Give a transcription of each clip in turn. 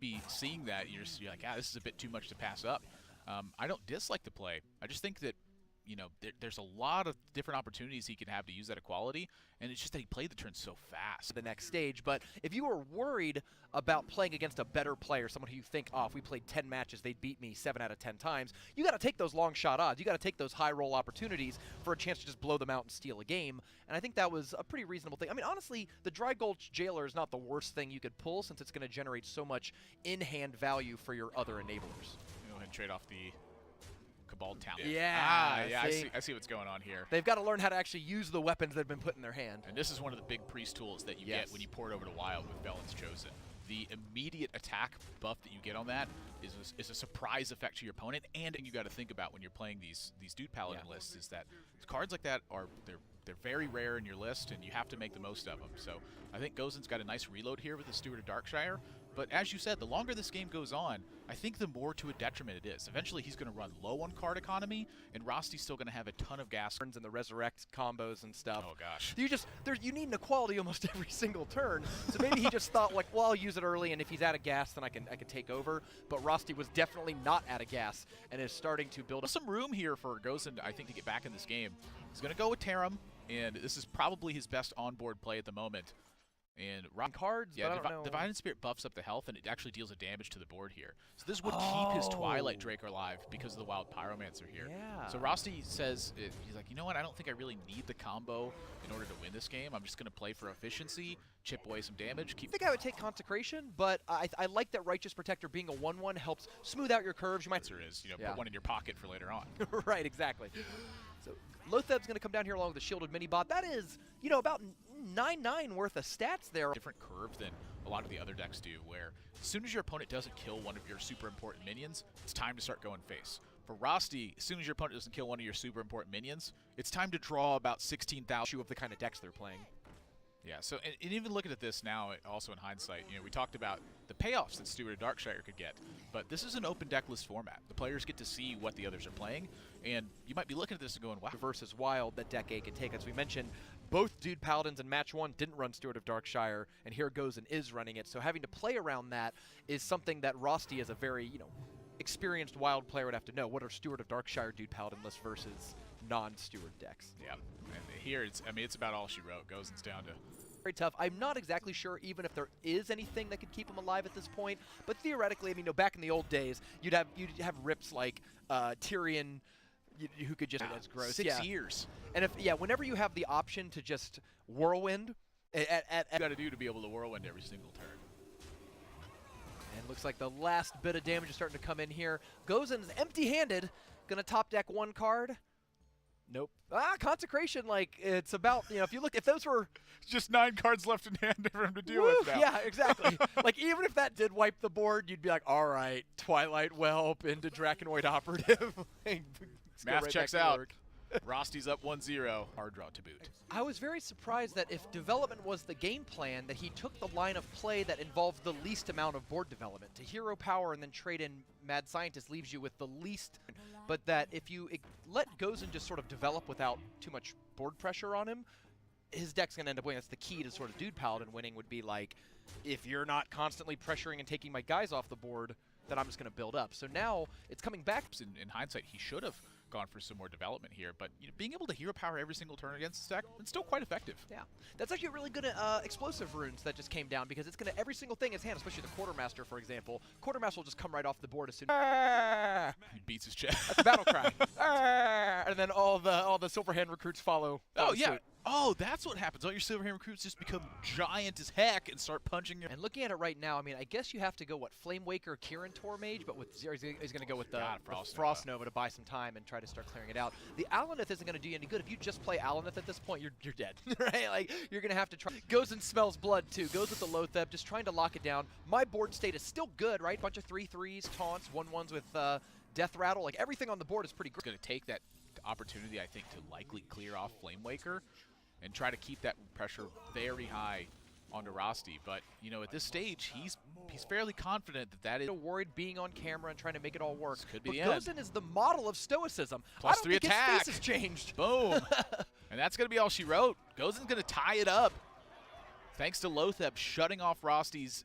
maybe seeing that, you're like, ah, this is a bit too much to pass up. I don't dislike the play. I just think that, you know, there's a lot of different opportunities he could have to use that equality, and it's just that he played the turn so fast. The next stage, but if you were worried about playing against a better player, someone who you think, oh, if we played 10 matches, they'd beat me 7 out of 10 times, you got to take those long shot odds. You got to take those high roll opportunities for a chance to just blow them out and steal a game, and I think that was a pretty reasonable thing. I mean, honestly, the Dry Gulch Jailer is not the worst thing you could pull, since it's going to generate so much in-hand value for your other enablers. Go ahead and trade off the Cabal Talent. Yeah, yeah, I see what's going on here. They've got to learn how to actually use the weapons that have been put in their hand. And this is one of the big priest tools that you get when you port over to Wild with Felon's Chosen. The immediate attack buff that you get on that is a surprise effect to your opponent, and you got to think about when you're playing these Dude Paladin lists is that cards like that they're very rare in your list, and you have to make the most of them. So I think Gozun's got a nice reload here with the Steward of Darkshire. But as you said, the longer this game goes on, I think the more to a detriment it is. Eventually, he's going to run low on card economy, and Rosty's still going to have a ton of gas. And the resurrect combos and stuff. Oh gosh. You need an equality almost every single turn. So maybe he just thought, like, well, I'll use it early, and if he's out of gas, then I can take over. But Rosty was definitely not out of gas, and is starting to build up some room here for Gozun, I think, to get back in this game. He's going to go with Tarim, and this is probably his best onboard play at the moment. And cards, yeah, but I don't know. Divine Spirit buffs up the health, and it actually deals a damage to the board here. So this would keep his Twilight Drake alive because of the Wild Pyromancer here. Yeah. So Rosty says, he's like, you know what, I don't think I really need the combo in order to win this game. I'm just going to play for efficiency, chip away some damage. I think I would take Consecration, but I like that Righteous Protector being a 1/1 helps smooth out your curves. You might put one in your pocket for later on. Right, exactly. So Lotheb's going to come down here along with the Shielded Mini-Bot. That is, you know, about 9/9 worth of stats there. Different curve than a lot of the other decks do, where as soon as your opponent doesn't kill one of your super important minions, it's time to start going face. For Rosty, as soon as your opponent doesn't kill one of your super important minions, it's time to draw about 16,000 of the kind of decks they're playing. Yeah, so and even looking at this now, also in hindsight, you know, we talked about the payoffs that Steward of Darkshire could get, but this is an open deck list format. The players get to see what the others are playing, and you might be looking at this and going, wow. Versus Wild, that deck A can take. As we mentioned, both Dude Paladins in match 1 didn't run Steward of Darkshire, and here Gozun is running it, so having to play around that is something that Rosty, as a very, you know, experienced Wild player, would have to know. What are Steward of Darkshire Dude Paladin lists versus non-Steward decks? Yeah, and here it's about all she wrote. Gozun's down to very tough. I'm not exactly sure even if there is anything that could keep him alive at this point, but theoretically, I mean, you know, back in the old days, you'd have rips like Tyrion, who could just that's gross. 6 years. And whenever you have the option to just whirlwind, you got to do to be able to whirlwind every single turn. And looks like the last bit of damage is starting to come in here. Gozun's empty-handed, gonna top deck 1 card. Nope. Consecration, like, it's about, you know, if those were just 9 cards left in hand for him to deal with now. Yeah, exactly. Like, even if that did wipe the board, you'd be like, all right, Twilight Whelp into Draconoid Operative. Math checks out. Rosty's up 1-0. Hard draw to boot. I was very surprised that if development was the game plan, that he took the line of play that involved the least amount of board development. To hero power and then trade in Mad Scientist leaves you with the least, but that if you let Gozun just sort of develop without too much board pressure on him, his deck's going to end up winning. That's the key to sort of Dude Paladin winning, would be like, if you're not constantly pressuring and taking my guys off the board, then I'm just going to build up. So now it's coming back. In hindsight, he should have gone for some more development here, but you know, being able to hero power every single turn against this deck, it's still quite effective. Yeah, that's actually really good explosive runes that just came down, because it's going to, every single thing in his hand, especially the Quartermaster, for example. Quartermaster will just come right off the board as soon as he beats his chest. That's a battle cry. And then all the Silverhand recruits follow. Oh yeah. Suit. Oh, that's what happens. All your Silverhand recruits just become giant as heck and start punching you. And looking at it right now, I mean, I guess you have to go, what, Flame Waker, Kirin Tor Mage, but with Zero, he's going to go with the Frost Nova to buy some time and try to start clearing it out. The Alanith isn't going to do you any good. If you just play Alanith at this point, you're dead, right? Like, you're going to have to try. Goes and smells blood, too. Goes with the Lotheb, just trying to lock it down. My board state is still good, right? Bunch of 3/3s, taunts, 1/1s with Death Rattle. Like, everything on the board is pretty great. It's going to take that opportunity, I think, to likely clear off Flame Waker and try to keep that pressure very high onto Rosty. But, you know, at this stage, he's fairly confident that is... worried being on camera and trying to make it all work. This could be the end. Gozun is the model of stoicism. Plus 3 attack. His face has changed. Boom. And that's going to be all she wrote. Gozun's going to tie it up. Thanks to Lotheb shutting off Rosty's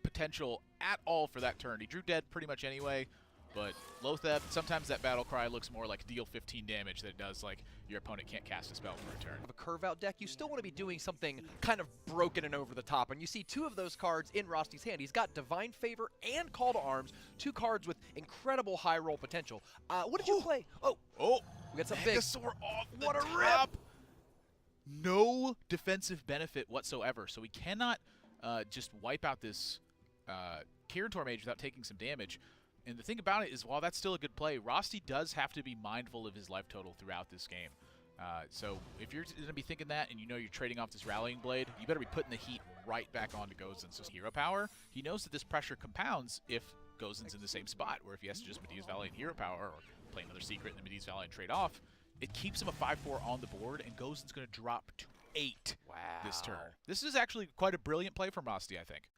potential at all for that turn. He drew dead pretty much anyway, but Lotheb, sometimes that battle cry looks more like deal 15 damage than it does like your opponent can't cast a spell for a turn. A curve-out deck, you still want to be doing something kind of broken and over the top, and you see two of those cards in Rosty's hand. He's got Divine Favor and Call to Arms, two cards with incredible high roll potential. What did you play? Oh, we got some big. Megasaur off the What a top. No defensive benefit whatsoever, so we cannot just wipe out this Kirin Mage without taking some damage. And the thing about it is, while that's still a good play, Rosty does have to be mindful of his life total throughout this game. So if you're going to be thinking that and you know you're trading off this Rallying Blade, you better be putting the heat right back onto Gozun. So hero power, he knows that this pressure compounds if Gozun's in the same spot, where if he has to just Medea's Valiant hero power or play another secret and then Medea's Valiant trade off, it keeps him a 5-4 on the board, and Gozun's going to drop to 8 this turn. This is actually quite a brilliant play from Rosty, I think.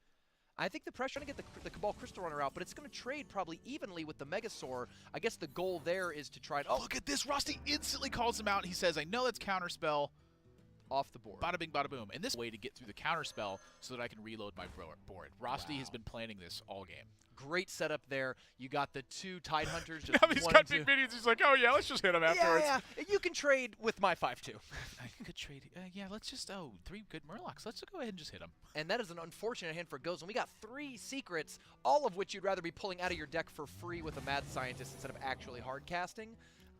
I think the pressure to get the Cabal Crystal Runner out, but it's going to trade probably evenly with the Megasaur. I guess the goal there is to try to... Oh, look at this. Rosty instantly calls him out. He says, I know that's counterspell. Off the board. Bada bing, bada boom. And this way to get through the counterspell so that I can reload my board. Rosty has been planning this all game. Great setup there. You got the two Tide Hunters. Just now he's got big minions. He's like, oh, yeah, let's just hit him afterwards. Yeah. You can trade with my 5-2. I could trade. Yeah, let's just, 3 good Murlocs. Let's go ahead and just hit him. And that is an unfortunate hand for Gozun. We got 3 secrets, all of which you'd rather be pulling out of your deck for free with a Mad Scientist instead of actually hard casting.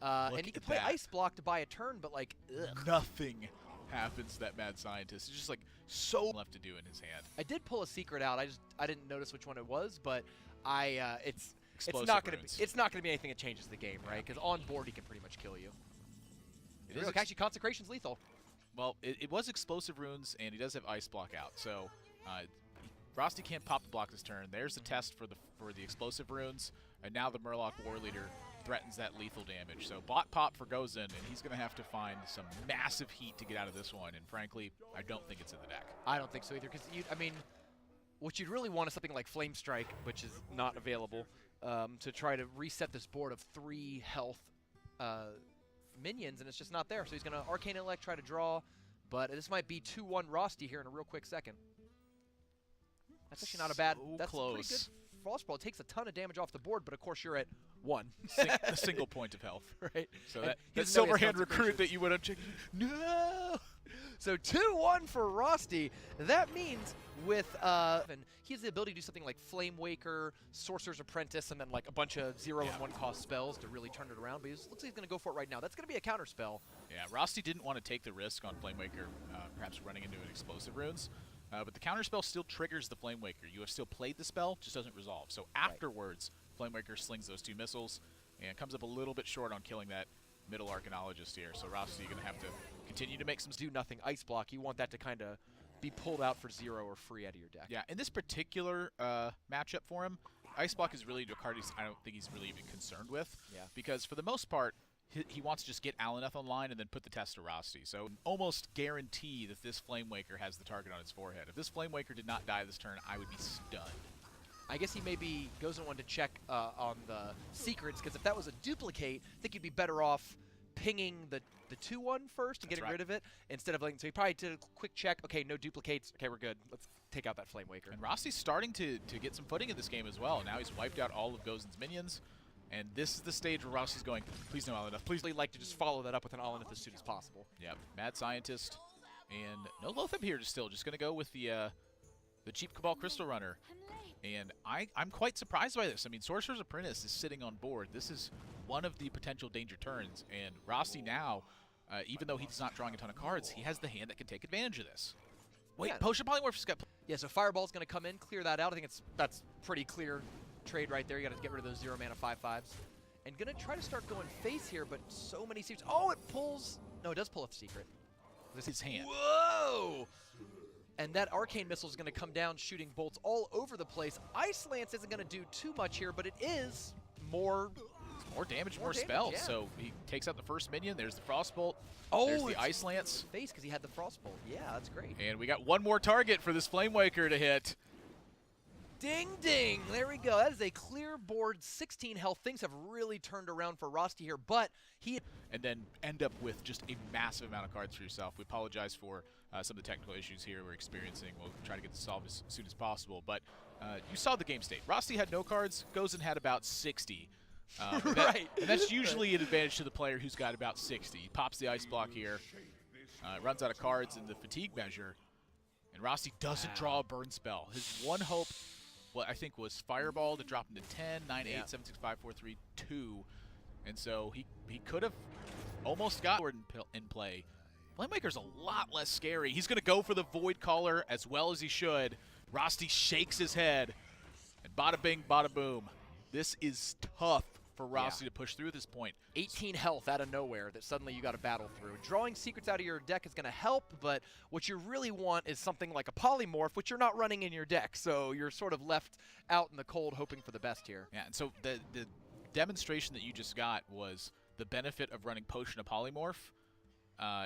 And you can play Ice Block to buy a turn, but like, ugh. Nothing happens to that Mad Scientist. It's just like so left to do in his hand. I did pull a secret out. I didn't notice which one it was, but it's not gonna be anything that changes the game, right? Because on board he can pretty much kill you. Actually, Consecration's lethal. Well, it was Explosive Runes, and he does have Ice Block out, so Rosty can't pop the block this turn. There's the test for the Explosive Runes, and now the Murloc War Leader threatens that lethal damage. So bot pop for Gozun, and he's going to have to find some massive heat to get out of this one, and frankly, I don't think it's in the deck. I don't think so either, because, what you'd really want is something like Flame Strike, which is not available, to try to reset this board of 3 health minions, and it's just not there. So he's going to Arcane Intellect, try to draw, but this might be 2-1 Rosty here in a real quick second. That's actually not a bad. That's close. Pretty good. Frostball. It takes a ton of damage off the board, but of course you're at 1. A single point of health. Right. So that Silverhand recruit that you would have checked. No! So 2-1 for Rosty. That means with he has the ability to do something like Flame Waker, Sorcerer's Apprentice, and then like a bunch of 0 and 1 cost spells to really turn it around. But looks like he's going to go for it right now. That's going to be a counter spell. Yeah, Rosty didn't want to take the risk on Flame Waker, perhaps running into an Explosive Runes. But the counterspell still triggers the Flame Waker. You have still played the spell, just doesn't resolve. So afterwards, Flame Waker slings those 2 missiles and comes up a little bit short on killing that middle Arcanologist here. So Rosty, you're going to have to continue to make some... Do nothing Ice Block. You want that to kind of be pulled out for 0 or free out of your deck. Yeah, in this particular matchup for him, Ice Block is really a card I don't think he's really even concerned with. Yeah. Because for the most part, he wants to just get Alaneth online and then put the test to Rosty. So almost guarantee that this Flame Waker has the target on his forehead. If this Flame Waker did not die this turn, I would be stunned. I guess he maybe goes and wanted to check on the secrets, because if that was a duplicate, I think you'd be better off pinging the 2-1 first and getting rid of it, instead of so he probably did a quick check. Okay, no duplicates. Okay, we're good. Let's take out that Flame Waker. And Rosty's starting to get some footing in this game as well. Now he's wiped out all of Gozun's minions. And this is the stage where Rosty's going, please no Alaneth, please. We'd like to just follow that up with an Alaneth as soon as possible. Yep, Mad Scientist. And no Lotheb here still, just going to go with the cheap Cabal Crystal Runner. And I'm quite surprised by this. I mean, Sorcerer's Apprentice is sitting on board. This is one of the potential danger turns. And Rosty now, even though he's not drawing a ton of cards, he has the hand that can take advantage of this. Wait, Potion Polymorph's got... Yeah, so Fireball's going to come in, clear that out. I think that's pretty clear trade right there. You got to get rid of those 0 mana 5/5s. And going to try to start going face here, but so many secrets. Oh, it pulls... No, it does pull a secret. This is his hand. Whoa! And that Arcane Missile is going to come down, shooting bolts all over the place. Ice Lance isn't going to do too much here, but it is more damage, more spells. Yeah. So he takes out the first minion. There's the Frostbolt. Oh, there's the Ice Lance. Face, because he had the Frostbolt. Yeah, that's great. And we got one more target for this Flame Waker to hit. Ding, ding. There we go. That is a clear board, 16 health. Things have really turned around for Rosty here, but he... And then end up with just a massive amount of cards for yourself. We apologize for some of the technical issues here we're experiencing. We'll try to get this solved as soon as possible. But you saw the game state. Rosty had no cards. Gozun had about 60. Right. And that's usually an advantage to the player who's got about 60. He pops the ice block here. Runs out of cards in the fatigue measure. And Rosty doesn't draw a burn spell. His one hope, I think, was Fireball to drop him to 10, 9, 8, 7, 6, 5, 4, 3, 2. And so he could have almost got in play. Playmaker's a lot less scary. He's going to go for the Void Caller as well as he should. Rosty shakes his head. And bada bing, bada boom. This is tough for Rosty to push through at this point. 18 health out of nowhere that suddenly you got to battle through. Drawing secrets out of your deck is going to help, but what you really want is something like a polymorph, which you're not running in your deck, so you're sort of left out in the cold hoping for the best here. Yeah, and so the demonstration that you just got was the benefit of running Potion of Polymorph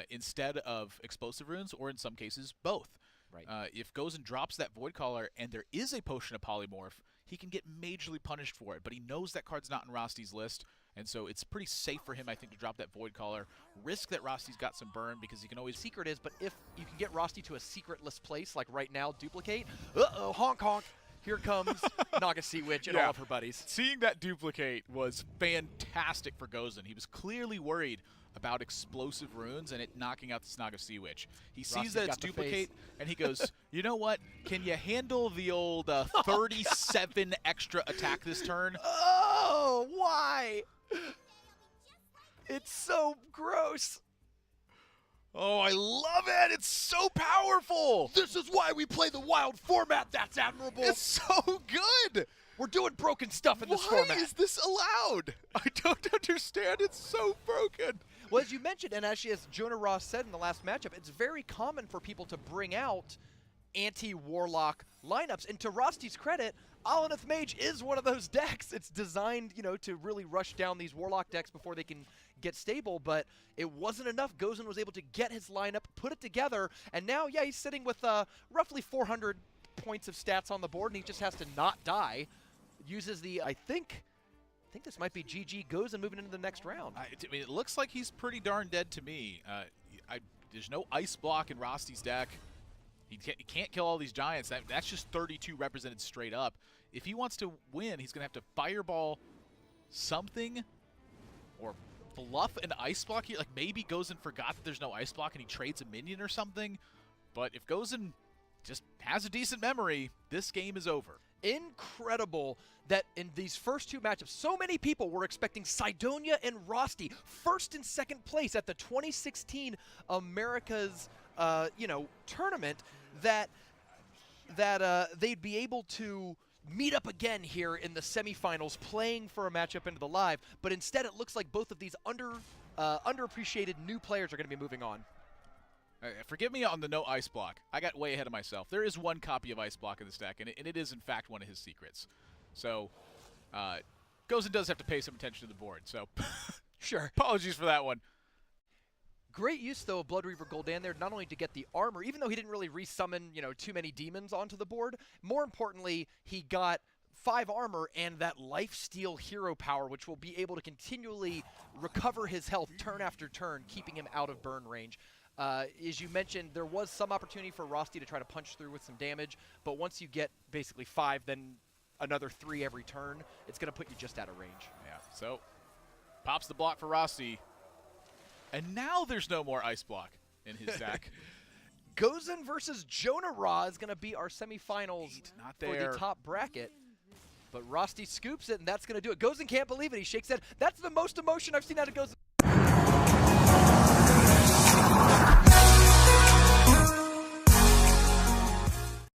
instead of Explosive Runes, or in some cases, both. Right. If Gozun drops that Void Caller and there is a Potion of Polymorph, he can get majorly punished for it, but he knows that card's not in Rosty's list, and so it's pretty safe for him, I think, to drop that Void Caller. Risk that Rosty's got some burn because he can always... Secret is, but if you can get Rosty to a secretless place, like right now, duplicate, uh-oh, honk honk, here comes Naga Sea Witch and all of her buddies. Seeing that duplicate was fantastic for Gozun. He was clearly worried about Explosive Runes and it knocking out the Naga Sea Witch. He sees that it's duplicate, and he goes, you know what? Can you handle the old 37 extra attack this turn? Oh, why? It's so gross. Oh, I love it. It's so powerful. This is why we play the wild format. That's admirable. It's so good. We're doing broken stuff in this format. Why is this allowed? I don't understand. It's so broken. Well, as you mentioned, and actually as Jonah Ross said in the last matchup, it's very common for people to bring out anti-Warlock lineups. And to Rosty's credit, Alanath Mage is one of those decks. It's designed, you know, to really rush down these Warlock decks before they can get stable, but it wasn't enough. Gozun was able to get his lineup, put it together, and now, yeah, he's sitting with roughly 400 points of stats on the board, and he just has to not die. Uses the, I think this might be GG Gozun moving into the next round. I mean, it looks like he's pretty darn dead to me. There's no ice block in Rosty's deck. He can't kill all these giants. That's just 32 represented straight up. If he wants to win, he's going to have to fireball something or fluff an ice block here. Like maybe Gozun forgot that there's no ice block and he trades a minion or something. But if Gozun just has a decent memory, this game is over. Incredible that in these first two matchups, so many people were expecting Cydonia and Rosty first and second place at the 2016 America's tournament, that they'd be able to meet up again here in the semifinals, playing for a matchup into the live. But instead, it looks like both of these underappreciated new players are going to be moving on. Forgive me on the no ice block. I got way ahead of myself. There is one copy of ice block in this deck, and it is, in fact, one of his secrets. So, Gozun does have to pay some attention to the board. So, sure. Apologies for that one. Great use, though, of Blood Reaver Gul'dan there, not only to get the armor, even though he didn't really resummon, too many demons onto the board. More importantly, he got 5 armor and that lifesteal hero power, which will be able to continually recover his health turn after turn, keeping him out of burn range. As you mentioned, there was some opportunity for Rosty to try to punch through with some damage, but once you get basically 5, then another 3 every turn, it's going to put you just out of range. Yeah, so pops the block for Rosty, and now there's no more ice block in his deck. Gozun versus Jonah Ra is going to be our semifinals for the top bracket. But Rosty scoops it, and that's going to do it. Gozun can't believe it. He shakes his head. That's the most emotion I've seen out of Gozun.